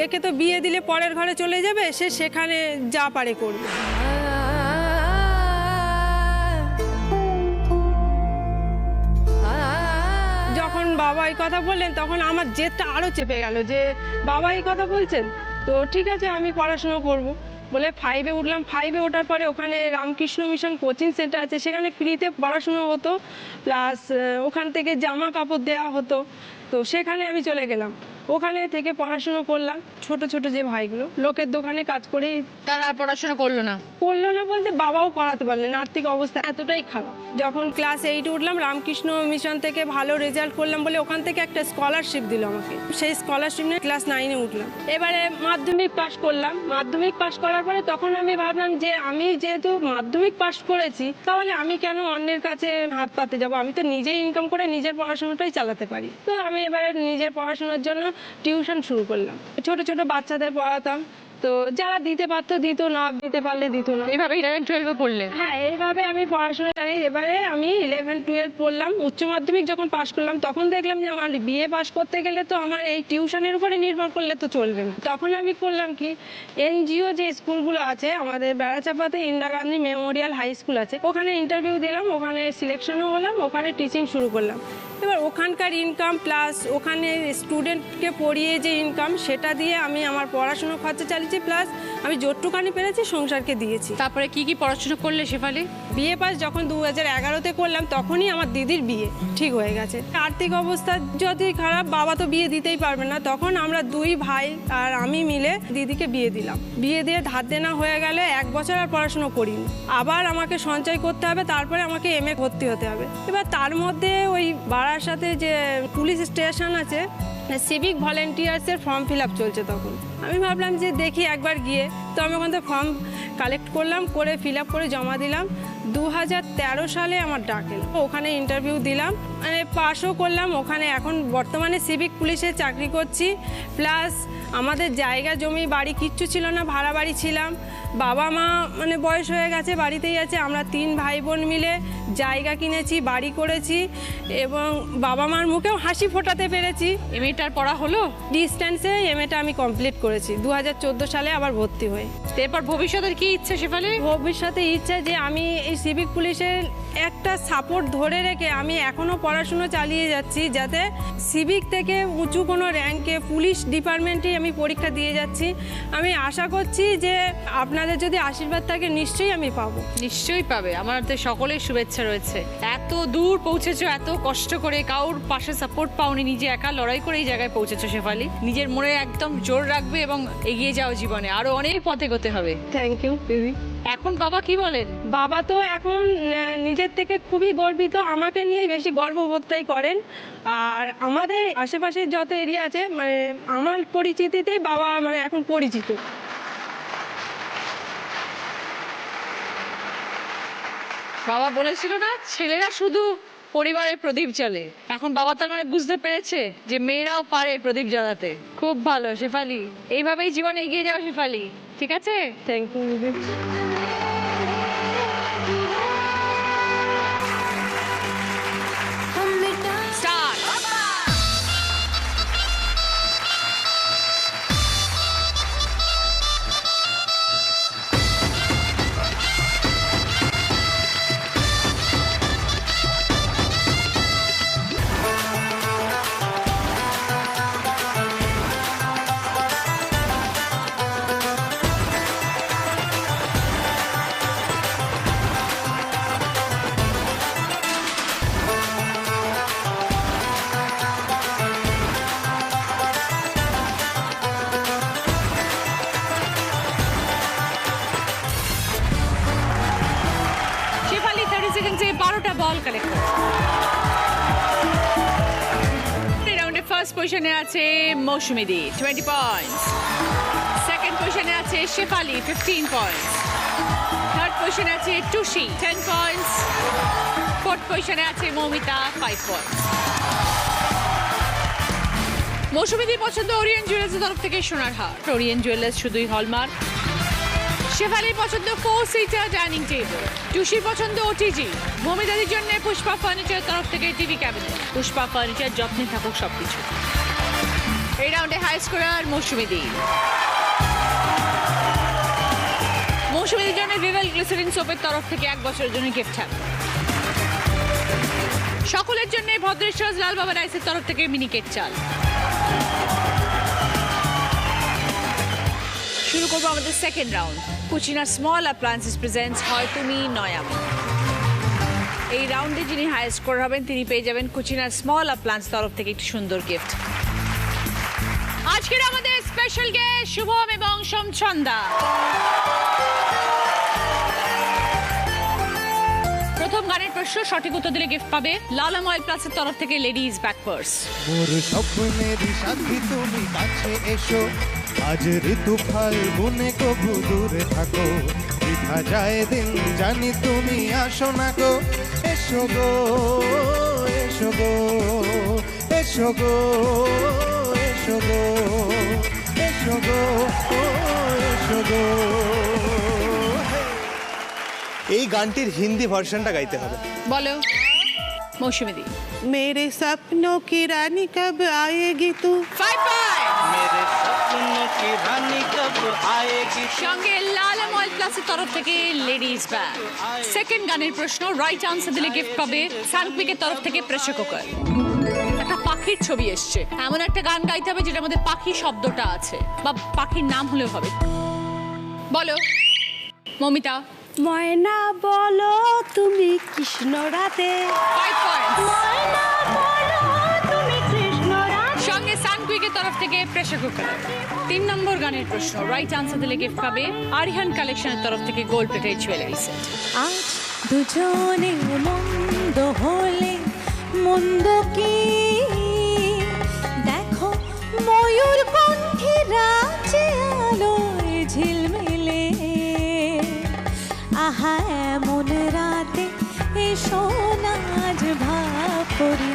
একে তো বিয়ে দিলে পরের ঘরে চলে যাবে, সে সেখানে যা পারে করবে। যখন বাবা এই কথা বললেন তখন আমার জেদটা আরও চেপে গেল যে বাবা এই কথা বলছেন, তো ঠিক আছে আমি পড়াশুনো করব বলে 5-এ উঠলাম। 5-এ ওঠার পরে ওখানে রামকৃষ্ণ মিশন কোচিং সেন্টার আছে, সেখানে ফ্রিতে পড়াশুনো হতো, প্লাস ওখান থেকে জামা কাপড় দেওয়া হতো। তো সেখানে আমি চলে গেলাম, ওখানে থেকে পড়াশুনো করলাম। ছোট ছোট যে ভাইগুলো লোকের দোকানে কাজ করে, তারা আর পড়াশোনা করলো না? করলো না বলতে বাবাও পড়াতে পারলেন, আর্থিক অবস্থা এতটাই খারাপ। যখন ক্লাস 8 উঠলাম, রামকৃষ্ণ মিশন থেকে ভালো রেজাল্ট করলাম বলে ওখান থেকে একটা স্কলারশিপ দিল আমাকে। সেই স্কলারশিপ নিয়ে ক্লাস 9-এ উঠলাম। এবারে মাধ্যমিক পাশ করলাম। মাধ্যমিক পাশ করার পরে তখন আমি ভাবলাম যে আমি যেহেতু মাধ্যমিক পাশ করেছি, তাহলে আমি কেন অন্যের কাছে হাত পাতে যাবো, আমি তো নিজেই ইনকাম করে নিজের পড়াশোনাটাই চালাতে পারি। তো আমি এবারে নিজের পড়াশোনার জন্য টিউশন শুরু করলাম। ছোট ছোট বাচ্চাদের পড়াতাম, তো যারা দিতে পারতো দিত, না দিতে পারলে দিত না। এইভাবে 11-12 পড়লে? হ্যাঁ, এইভাবে আমি পড়াশোনা চালাই। এবারে আমি 11-12 পড়লাম। উচ্চ মাধ্যমিক যখন পাশ করলাম তখন দেখলাম যে আমার বিএ পাশ করতে গেলে তো আমার এই টিউশনের উপরে নির্ভর করলে তো চলবে না। তখন আমি করলাম কি, এনজিও যে স্কুলগুলো আছে আমাদের বেড়াচাপাতে, Indira Gandhi memorial high school আছে, ওখানে ইন্টারভিউ দিলাম, ওখানে সিলেকশনও হলাম, ওখানে টিচিং শুরু করলাম। এবার ওখানকার ইনকাম প্লাস ওখানে স্টুডেন্টকে পড়িয়ে যে ইনকাম, সেটা দিয়ে আমি আমার পড়াশুনো খরচা চালিয়েছি, প্লাস আমি যতটুকানি পেরেছি সংসারকে দিয়েছি। তারপরে কি কি পড়াশোনা করলে শেফালি? বিএ পাস যখন 2011-তে করলাম, তখনই আমার দিদির বিয়ে ঠিক হয়ে গেছে। আর্থিক অবস্থা যদি খারাপ, বাবা তো বিয়ে দিতেই পারবে না, তখন আমরা 2 ভাই আর আমি মিলে দিদিকে বিয়ে দিলাম। বিয়ে দিয়ে ধার দেনা হয়ে গেলে 1 বছর আর পড়াশুনো করিনি। আবার আমাকে সঞ্চয় করতে হবে, তারপরে আমাকে এমএ ভর্তি হতে হবে। এবার তার মধ্যে ওই বাড়ার সাথে যে পুলিশ স্টেশন আছে, সিভিক ভলেন্টিয়ার্সের ফর্ম ফিল আপ চলছে। তখন আমি ভাবলাম যে দেখি একবার গিয়ে, তো আমি ওখান থেকে ফর্ম কালেক্ট করলাম, করে ফিল আপ করে জমা দিলাম। 2013 সালে আমার ডাক এলো, ওখানে ইন্টারভিউ দিলাম, মানে পাসও করলাম। ওখানে এখন বর্তমানে সিভিক পুলিশে চাকরি করছি, প্লাস আমাদের জায়গা জমি বাড়ি কিচ্ছু ছিল না, ভাড়া বাড়ি ছিলাম। বাবা মা মানে বয়স হয়ে গেছে, বাড়িতেই আছে। আমরা 3 ভাই বোন মিলে জায়গা কিনেছি, বাড়ি করেছি, এবং বাবা মার মুখেও হাসি ফোটাতে পেরেছি। এমএটার পড়া হলো? ডিস্টেন্সে এমএটা আমি কমপ্লিট করেছি 2014 সালে আবার ভর্তি হয়ে। এরপর ভবিষ্যতের কি ইচ্ছে শেফালি? ভবিষ্যতে ইচ্ছা যে আমি এই সিভিক পুলিশের একটা সাপোর্ট ধরে রেখে আমি এখনও পড়াশুনো চালিয়ে যাচ্ছি, যাতে সিভিক থেকে উঁচু কোনো র্যাঙ্কে পুলিশ ডিপার্টমেন্টে আমি পরীক্ষা দিয়ে যাচ্ছি। আমি আশা করছি যে আপনাদের যদি আশীর্বাদ থাকে নিশ্চয়ই আমি পাবো। নিশ্চয়ই পাবে, আমার তো সকলের শুভেচ্ছা রয়েছে। এত দূর পৌঁছেছো, এত কষ্ট করে, কারোর পাশে সাপোর্ট পাওনি, নিজে একা লড়াই করে এই জায়গায় পৌঁছেছো শেফালি। নিজের মনে একদম জোর রাখবে এবং এগিয়ে যাও জীবনে, আরো অনেক পথে এগোতে হবে। থ্যাংক ইউ দিদি। এখন বাবা কি বলেন? বাবা তো এখন নিজের থেকে খুবই গর্বিত, আমাকে নিয়ে বেশি গর্ববোধটাই করেন। আর আমাদের আশেপাশের যত এরিয়া আছে, মানে আমার পরিচিতিতেই বাবা মানে এখন পরিচিত। বাবা বলেছিল না, ছেলেরা শুধু পরিবারের প্রদীপ জ্বালে। এখন বাবা তার মানে বুঝতে পেরেছে যে মেয়েরাও পারে প্রদীপ জ্বালাতে। খুব ভালো শেফালি, এইভাবেই জীবনে এগিয়ে যাও শেফালি, ঠিক আছে? থ্যাংক ইউ দিদি। স্টার্ট। শেফালি 30 সেকেন্ডসে 12টা বল কালেক্ট করে। এই রাউন্ডে ফার্স্ট পজিশনে আছে মৌসুমীদি 20 পয়েন্টস, সেকেন্ড পজিশনে আছে শেফালি 15 পয়েন্টস, থার্ড পজিশনে আছে টুশি 10 পয়েন্টস, ফোর্থ পজিশনে আছে মৌমিতা 5 পয়েন্টস। মৌসুমীদির পছন্দ ওরিয়েন্ট জুয়েলার্সের তরফ থেকে সোনার হার। ওরিয়েন্ট জুয়েলার্স শুধুই হলমার্ক। শেফালির পছন্দ 4 সিটার ডাইনিং টেবিল। টুশির পছন্দ ওটিজি। মৌমিতাদির জন্য পুষ্পা ফার্নিচারের তরফ থেকে টিভি ক্যাবিনেট। পুষ্পা ফার্নিচার, যত্নে থাকুক সবকিছু। এই রাউন্ডে হাই স্কোরার মৌসুমীদি। মৌসুমীদির জন্য ভিভেল গ্লিসারিন সোপের তরফ থেকে 1 বছরের জন্য গিফট হ্যাম্প। সকলের জন্য ভদ্রেশ্বর লাল বাবা রাইসের তরফ থেকে মিনি কেক চাল। শুরু করবো আমাদের second round. Kutchina small appliances presents হয় তুমি নয় আমি। এই রাউন্ডে যিনি হাই স্কোর হবেন তিনি পেয়ে যাবেন কুচিনার স্মল অ্যাপ্লায়েন্স তরফ থেকে একটি সুন্দর গিফট। আজকের আমাদের স্পেশাল গেস্ট শুভম এবং সোমছন্দা। প্রথম গানের প্রশ্ন সঠিক উত্তর দিলে গিফট পাবে লালম অয়েল প্লাসের তরফ থেকে লেডিজ ব্যাক পার্স। মোর স্বপ্নেরই সাথী তুমি কাছে এসো, আজ ঋতু ফাল্গুনে কবু দূরে থাকো, বৃথা যায় দিন জানি তুমি আসো না গো, এসো গো এসো গো এসো গো এসো গো এসো গো এসো গো। এই গানটির হিন্দি ভার্সনটা গাইতে হবে। বলো মৌসুমীদি। मेरे सपनों की रानी कब आएगी तू। 5 পয়েন্ট। মেরে স্বপ্ন কি রানী কব আয়েগি। সঙ্গে লালম অয়েল প্লাসের তরফ থেকে লেডিজ ব্যাগ। সেকেন্ড গানের প্রশ্ন রাইট আনসার দিলে গিফট পাবে সানকুইকের তরফ থেকে প্রেসার কুকার। একটা পাখির ছবি এসছে, এমন একটা গান গাইতে হবে যেটার মধ্যে পাখি শব্দটা আছে, বা পাখির নাম হলেও হবে। বলো মৌমিতা। ময়না বলো তুমি কৃষ্ণ রাতে, 5 পয়েন্ট। ময়না বলো তুমি কৃষ্ণ রাতে। সঙ্গে সানকুইকের তরফ থেকে প্রেসার কুকার। 3 নম্বর গানের প্রশ্ন রাইট আনসার দিলে গিফট পাবে আরিহান কালেকশনের তরফ থেকে গোল্ড প্লেটেড জুয়েলারি সেট। আজ দুজনে মন্দ হলে মন্দ কি দেখো ময়ূর কণ্ঠে রাজে আলোয় ঝিলমিলে, আহা এমন রাতে এসো না আজ ভাব করি,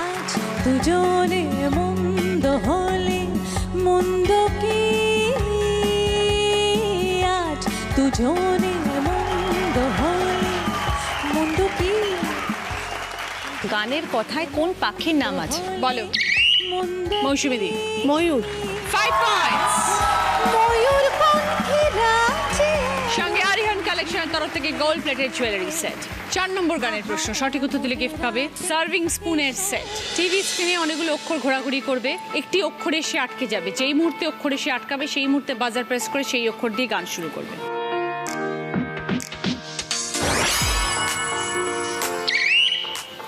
আজ দুজনে মন্দ হলে মন্দ কি, আজ দুজনে মন্দ হলে মন্দ কি। গানের কথায় কোন পাখির নাম আছে বলো মন্দ মৌসুমীদি। ময়ূর। 5 পয়েন্টস। ময়ূর কণ্ঠে রাজে সঙ্গে আরিহান কালেকশন আমাদের তরফ থেকে গোল্ড প্লেটেড জুয়েলারি সেট। 4 নম্বর গানের প্রশ্ন, সঠিক উত্তর দিলে গিফট পাবে সার্ভিং স্পুনের সেট। টিভি স্ক্রিনে অনেকগুলো অক্ষর ঘোরাঘুরি করবে, একটি অক্ষরে সে আটকে যাবে, যেই মুহূর্তে অক্ষরে সে আটকাবে সেই মুহূর্তে বাজার প্রেস করে সেই অক্ষর দিয়ে গান শুরু করবে।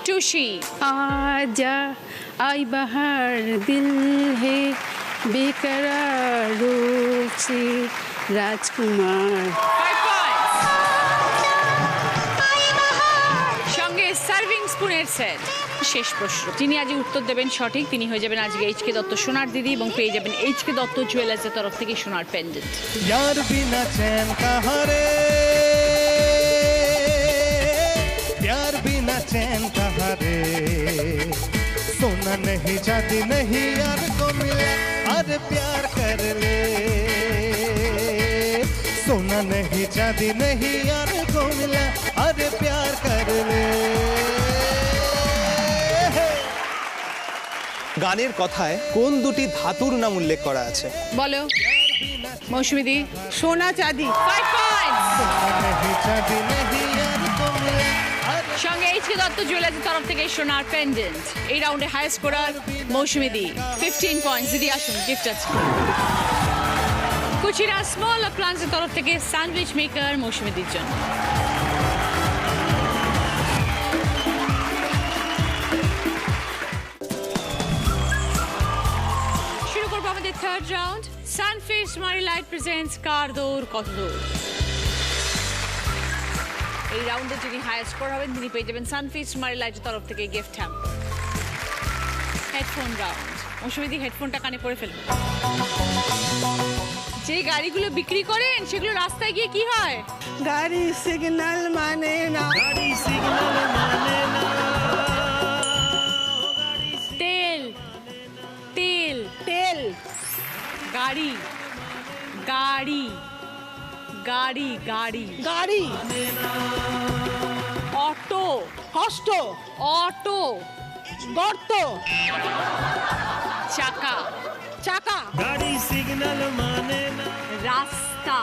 টুশি। आजा आई बहार दिल है बेकरार रूप से राजकुमार। 5 points। সঙ্গে সার্ভিং স্পুনের সেট। শেষ প্রশ্ন, যিনি আজ উত্তর দেবেন সঠিক তিনি হয়ে যাবেন আজকে এইচকে দত্ত সোনার দিদি এবং পেয়ে যাবেন এইচকে দত্ত জুয়েলার্সের তরফ থেকে সোনার পেন্ডেন্ট। यार बिना चैन कहाँ रे, प्यार बिना चैन कहाँ रे, सोना नहीं चांदी नहीं यार को मिला, अरे प्यार कर ले, सोना नहीं चांदी नहीं यार को मिला, अरे प्यार कर ले। গানের কথায় কোন দুটি ধাতুর নাম উল্লেখ করা আছে? বলো মৌসুমী দি। সোনা চাঁদি। 5 points। नहीं चांदी नहीं यार को मिला, সঙ্গে এইচকে দত্ত জুয়েলার্সের তরফ থেকে সোনার পেন্ডেন্ট। এই রাউন্ডে হাইয়েস্ট স্কোরার মৌসুমী দি 15 পয়েন্টস। দিদি আসুন, গিফট আছে। কুচিরা স্মল অ্যাপ্লায়েন্সের তরফ থেকে স্যান্ডউইচ মেকার মৌসুমী দির জন্য। শুরু করবো আমাদের থার্ড রাউন্ড। সানফিশ মারিলাইট প্রেজেন্টস কার দৌড় কত দূর। এই রাউন্ডে যিনি হাইয়েস্ট স্কোর হবেন তিনি পেয়ে যাবেন সানফিশ মারিলাইটের তরফ থেকে গিফট হ্যাম্পার। Headphone round. মৌসুমীদি হেডফোনটা কানে পরে ফেলবেন। যে গাড়িগুলো বিক্রি করেন সেগুলো রাস্তায় গিয়ে কি হয়? গাড়ি সিগন্যাল মানে না। তেল তেল তেল। গাড়ি গাড়ি গাড়ি গাড়ি গাড়ি। অটো কষ্ট। অটো গর্ত। চাকা চাকা। রাস্তা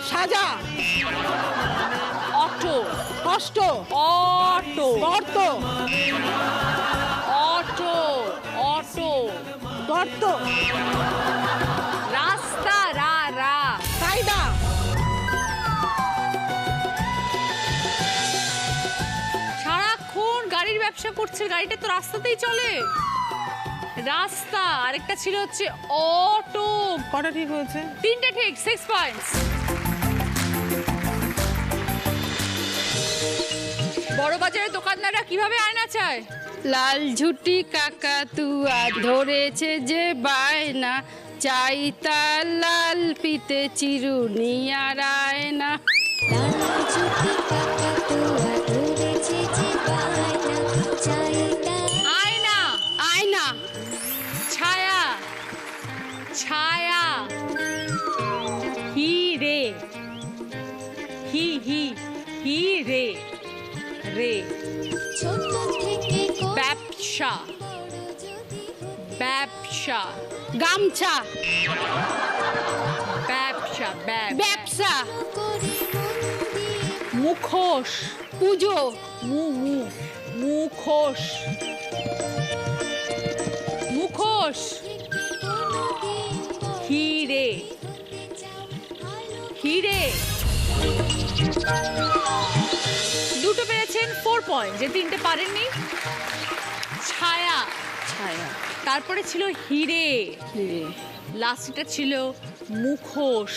সাজা। অটো কষ্ট। অটো গর্ত। অটো অটো গর্ত। রাস্তা রা রা কায়দা। সারাক্ষণ গাড়ির ব্যবসা করছে, গাড়িটা তো রাস্তাতেই চলে। রাস্তা। আরেকটা ছিল হচ্ছে অটো। কটা ঠিক হয়েছে? 3টে ঠিক, 6 পয়েন্টস। বড় বাজারের দোকানদাররা কিভাবে আয়না চায়? লাল ঝুটি কাকাতুয়া ধরেছে যে বায়না, চাই তার লাল পিতে চিরুনি আর আয়না। আয়না আয়না। ছায়া ছায়া হি রে হি হি হি রে রে ব্যবসা ব্যবসা গামছা। ব্যবসা ব্যবসা। মুখোশ পুজো। মুখোশ মুখোশ হিরে হিরে। দুটো পেরেছেন 4 পয়েন্ট, যে 3টে পারেননি। ছায়া ছায়া। তারপরে ছিল হিরে, লাস্টটা ছিল মুখোশ।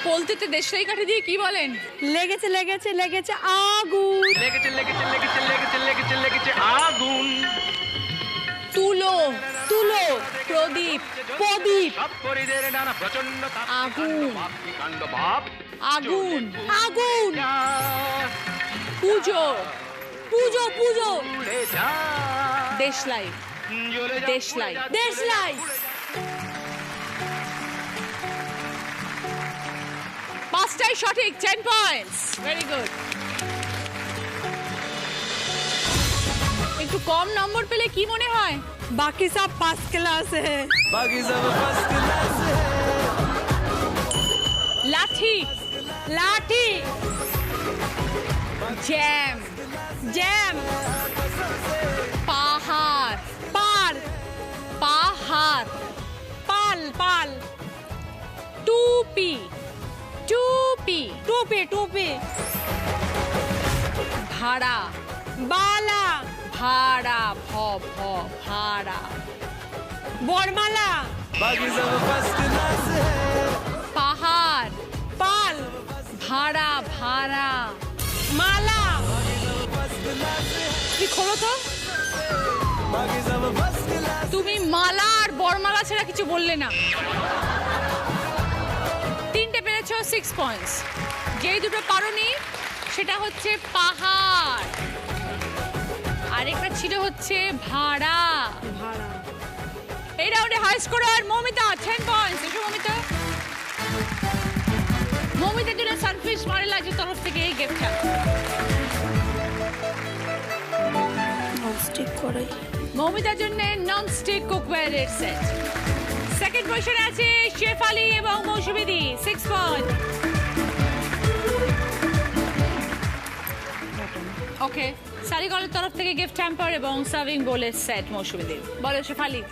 বলতে দেশলাই কাঠি দিয়ে কি বলেন? লেগেছে লেগেছে লেগেছে আগুন। লেগেছে লেগেছে লেগেছে লেগেছে লেগেছে লেগেছে আগুন। তুলো তুলো প্রদীপ প্রদীপ সব পরিদের নানা প্রচন্ড তাপ, আগুন কাণ্ড ভাব, আগুন আগুন যা, পুজো পুজো পুজো উড়ে যা, দেশলাই জ্বলে যা, দেশলাই উড়ে যা, দেশলাই। 5টাই সঠিক, 10 পয়েন্টস। Very good. একটু কম নম্বর পেলে কি মনে হয়? বাকি সব 5 ক্লাস है। বাকি সব ফার্স্ট ক্লাস লাঠি, লাঠি, জ্যাম, জ্যাম, পাহাড়, পার, পাহাড়, পাল, পাল, টুপি, টুপি, টুপি, টুপি, ভাড়া, বালা, ভাড়া, ভাড়া, বরমালা, পাহাড়, পাল, ভাড়া, ভাড়া, মালা, কি খোলো তো? তুমি মালা আর বরমালা ছাড়া কিছু বললে না। 3টে পেরেছো, 6 পয়েন্টস। যেই দুটো পারোনি সেটা হচ্ছে পাহাড়, আরেকটা ছিল হচ্ছে ভাড়া। ভাড়া। এই রাউন্ডে হাই স্কোরার মৌমিতা, 10 পয়েন্টস। এসো মৌমিতা। মৌমিতার জন্য সানফিশ মারেলাজের তরফ থেকে এই গিফটটা। ননস্টিক কড়াই, মৌমিতার জন্য নন স্টিক কুকওয়্যারের সেট। সেকেন্ড পজিশনে আছে শেফালি এবং মৌসুমীদি, 6 পয়েন্ট। ওকে, সারিগলের তরফ থেকে গিফট হ্যাম্পার এবং সার্ভিং বোলের সেট মৌসুমীদি। বলো শেফালি।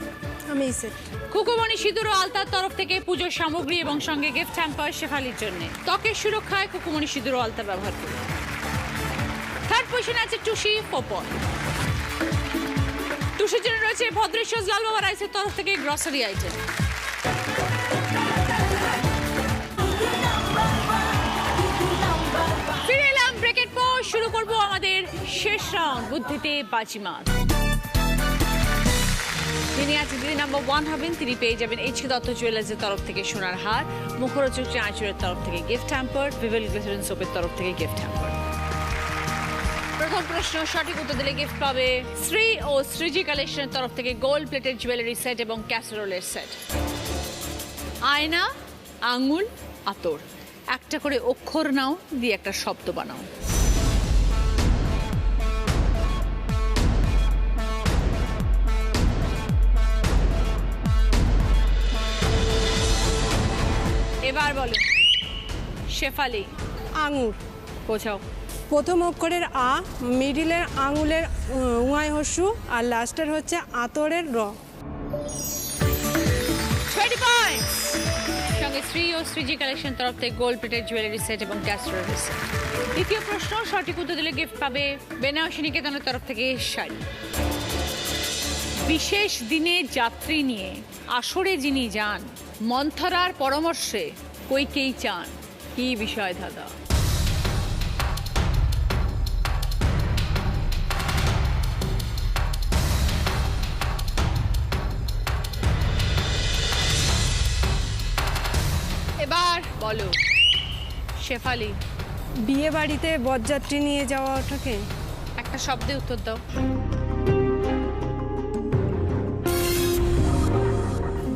আমি সেট। কুকুমণি সিঁদুর ও আলতার তরফ থেকে পুজোর সামগ্রী এবং সঙ্গে গিফট হ্যাম্পার শেফালির জন্য। ত্বকের সুরক্ষায় কুকুমণি সিঁদুর ও আলতা ব্যবহার করুন। থার্ড পজিশনে আছে টুসি, 4 পয়েন্ট। টুসির জন্য রয়েছে ভদ্রেশ্বর লাল বাবা রাইসের তরফ থেকে গ্রসারি আইটেম। ফিরে এলাম ব্রেকের পর, শুরু করব আমাদের শেষ রাউন্ড, বুদ্ধিতে বাজিমাত। যিনি আজকে দিদি নাম্বার 1 হবেন তিনি পেয়ে যাবেন এইচকে দত্ত জুয়েলার্সের তরফ থেকে সোনার হার, মুখরোচক আঁচড়ের তরফ থেকে গিফট হ্যাম্পার, ভিভেল গ্লিসারিন সোপের তরফ থেকে গিফট হ্যাম্পার। প্রথম প্রশ্ন সঠিক উত্তর দিলে গিফট পাবে শ্রী ও শ্রীজি কালেকশনের তরফ থেকে গোল্ড প্লেটেড জুয়েলারি সেট এবং ক্যাসেরোলের সেট। আয়না, আঙুল, আতর, একটা করে অক্ষর নাও, দিয়ে একটা শব্দ বানাও। এবার বলো শেফালি। আঙুর। বোঝাও। প্রথম অক্ষরের আ, মিডিলের আঙুলের উয়াই হস্যু, আর লাস্টের হচ্ছে আতরের র। 20 পয়েন্টস। সঙ্গে শ্রী ও শ্রীজি কালেকশন তরফ থেকে গোল্ড প্লেটেড জুয়েলারি সেট এবং ক্যাসেরোলের সেট। দ্বিতীয় প্রশ্ন সঠিক উত্তর দিলে গিফট পাবে বেনারসি নিকেতনের তরফ থেকে শাড়ি। বিশেষ দিনে যাত্রী নিয়ে আসরে যিনি যান, মন্থরার পরামর্শে কইকেই চান, কি বিষয় দাদা? এবার বলো শেফালি। বিয়ে বাড়িতে বরযাত্রী নিয়ে যাওয়া ওটাকে? একটা শব্দে উত্তর দাও।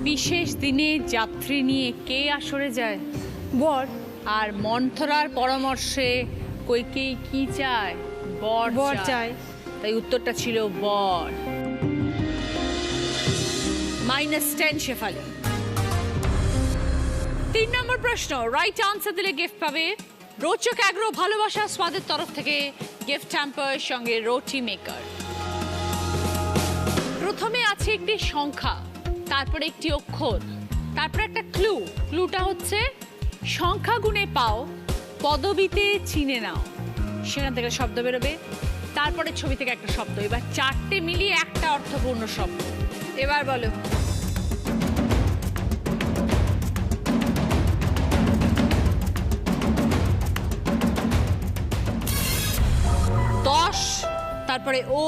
বিশেষ দিনে যাত্রী নিয়ে কে আসরে যায়? বর। আর মন্থরার পরামর্শে কইকেই কি চায়? বর বর চায়। চায়। তাই উত্তরটা ছিল বর। -10 শেফালি। 3 নম্বর প্রশ্ন রাইট আনসার দিলে গিফট পাবে রোচক অ্যাগ্রো ভালোবাসা স্বাদের তরফ থেকে গিফট হ্যাম্পার সঙ্গে রুটি মেকার। প্রথমে আছে একটি সংখ্যা, তারপরে একটি অক্ষর, তারপরে একটা ক্লু। ক্লুটা হচ্ছে সংখ্যা গুণে পাও, পদবিতে চিনে নাও। সেখান থেকে শব্দ বেরোবে, তারপরে ছবি থেকে একটা শব্দ। এবার 4টে মিলিয়ে একটা অর্থপূর্ণ শব্দ। এবার বলো। তারপরে ও,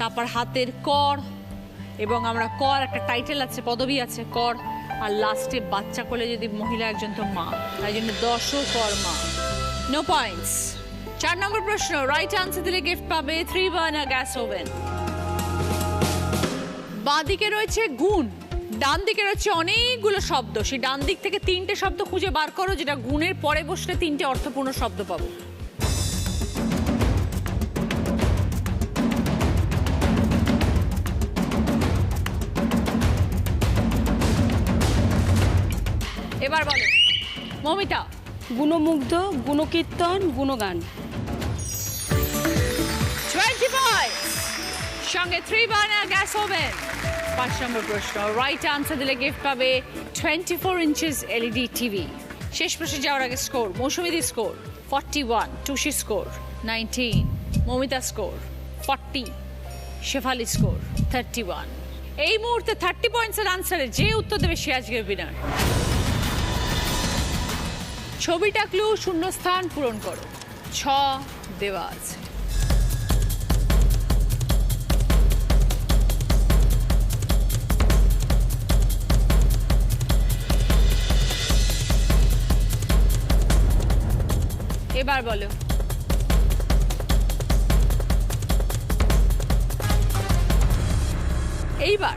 তারপর হাতের কর, এবং আমরা কর একটা টাইটেল আছে, পদবি আছে কর, আর লাস্টে বাচ্চা কোলে যদি মহিলা একজন তো মা, তাই জন্য 10 কর মা। No points. 4 নম্বর প্রশ্ন রাইট আনসার দিলে গিফট পাবে 3 বার্নার গ্যাস ওভেন। বাঁ দিকে রয়েছে গুণ, ডান দিকে রয়েছে অনেকগুলো শব্দ। সেই ডান দিক থেকে 3টে শব্দ খুঁজে বার করো, যেটা গুণের পরে বসলে 3টে অর্থপূর্ণ শব্দ পাবো। এবার বলো মৌমিতা। গুণমুগ্ধ, গুণকীর্তন, গুণগান। 20 points সঙ্গে 3 বার্নার গ্যাস ওভেন। 5 নম্বর প্রশ্ন, রাইট আনসার দিলে গিফট পাবে 24 ইঞ্চেস এলইডি টিভি। শেষ প্রশ্নে যাওয়ার আগে স্কোর: মৌসুমীদি score 41, Tushi score 19, Moumita score 40, Shefali score 31। এই মুহূর্তে 30 পয়েন্টসের আনসারে যে উত্তর দেবে সে আজকের উইনার। ছবিটা ক্লু, শূন্যস্থান পূরণ করো। 6 দেওয়া আছে। এবার বলো। এইবার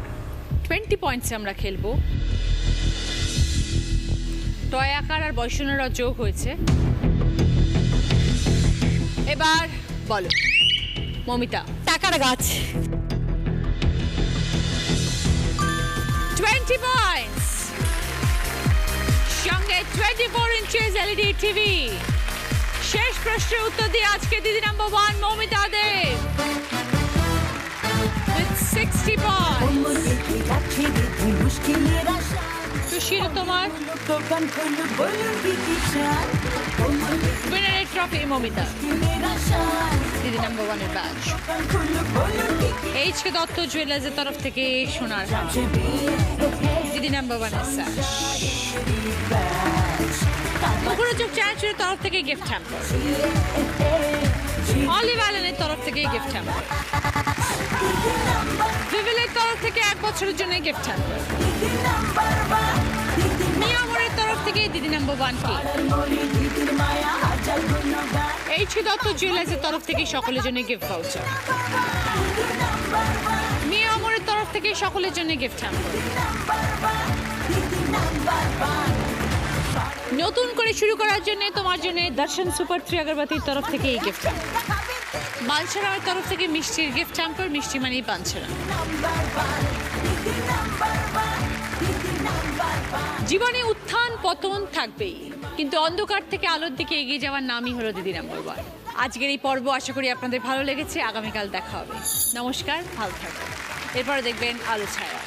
20 পয়েন্টসে আমরা খেলবো। টয় আকার আর বয়সনেরা যোগ হয়েছে। এবার বলো মমিতা। টাকার গাছ। 20 পয়েন্টস সঙ্গে 24 ইঞ্চেস এলইডি টিভি। শেষ প্রশ্নের উত্তর দিয়ে আজকে দিদি number 1 Momita Deb with 60 points। তুষির তোমার উইনারের ট্রফি মমিতা, দিদি নাম্বার 1 এর ব্যাচ। এইচকে দত্ত জুয়েলার্সের তরফ থেকে সোনার হার, দিদি নাম্বার 1 এর স্যাশ। মুখরোচক চ্যানেলের তরফ থেকে গিফট হ্যাম্পার, অলিভ আইল্যান্ডের তরফ থেকে গিফট হ্যাম্পার, ভিভিলের তরফ থেকে 1 বছরের জন্য গিফট হ্যাম্পার, মিয়ামোরের তরফ থেকে দিদি নাম্বার 1 কে, এইচকে দত্ত জুয়েলার্সের তরফ থেকে সকলের জন্য গিফট ভাউচার, মিয়ামোরের তরফ থেকে সকলের জন্য গিফট হ্যাম্পার। নতুন করে শুরু করার জন্য তোমার জন্য দর্শন সুপার 3 আগরবাতির তরফ থেকে এই গিফট হ্যাম্পার, বাঞ্ছারামের তরফ থেকে মিষ্টির গিফট হ্যাম্পার, মিষ্টি মানেই বাঞ্ছারা। জীবনে উত্থান পতন থাকবেই, কিন্তু অন্ধকার থেকে আলোর দিকে এগিয়ে যাওয়ার নামই হলো দিদি নাম্বার 1। আজকের এই পর্ব আশা করি আপনাদের ভালো লেগেছে। আগামীকাল দেখা হবে। নমস্কার, ভালো থাকবেন। এরপরে দেখবেন আলো ছায়া।